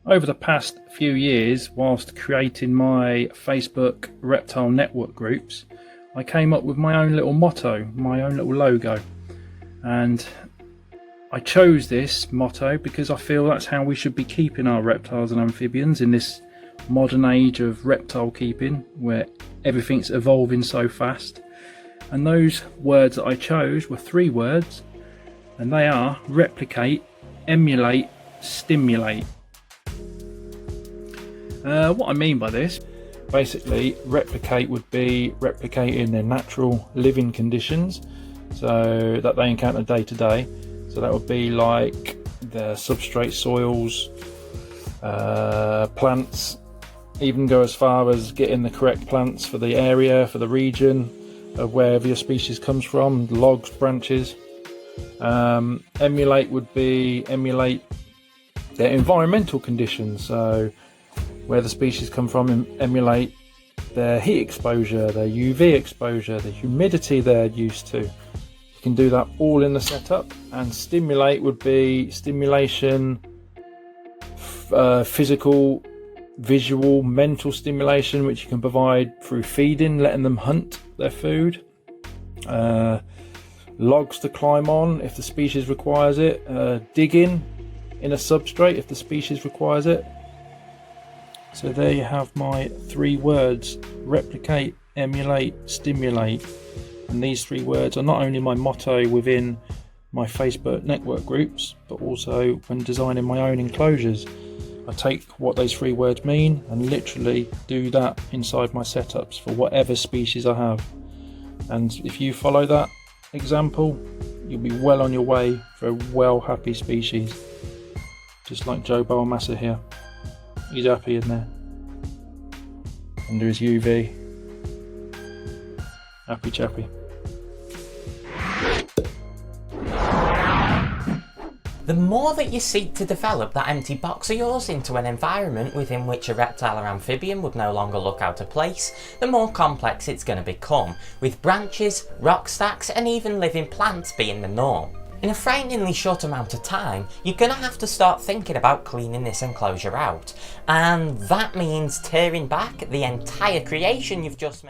Over the past few years, whilst creating my Facebook reptile network groups, I came up with my own little motto, my own little logo. And I chose this motto because I feel that's how we should be keeping our reptiles and amphibians in this modern age of reptile keeping, where everything's evolving so fast. And those words that I chose were 3 words, and they are replicate, emulate, stimulate. What I mean by this, basically replicate would be replicating their natural living conditions, so that they encounter day to day. So that would be like the substrate soils, plants, even go as far as getting the correct plants for the area, for the region of wherever your species comes from, logs, branches. Emulate would be emulate their environmental conditions, so where the species come from, emulate their heat exposure, their UV exposure, the humidity they're used to. You can do that all in the setup. And stimulate would be stimulation, physical, visual, mental stimulation, which you can provide through feeding, letting them hunt their food, logs to climb on if the species requires it, digging in a substrate if the species requires it. So there you have my 3 words: replicate, emulate, stimulate. And these 3 words are not only my motto within my Facebook network groups, but also when designing my own enclosures. I take what those 3 words mean and literally do that inside my setups for whatever species I have. And if you follow that example, you'll be well on your way for a well happy species. Just like Joe Balmassa here. He's happy in there. Under his UV. Happy chappy. The more that you seek to develop that empty box of yours into an environment within which a reptile or amphibian would no longer look out of place, the more complex it's going to become, with branches, rock stacks and even living plants being the norm. In a frighteningly short amount of time, you're going to have to start thinking about cleaning this enclosure out, and that means tearing back the entire creation you've just made.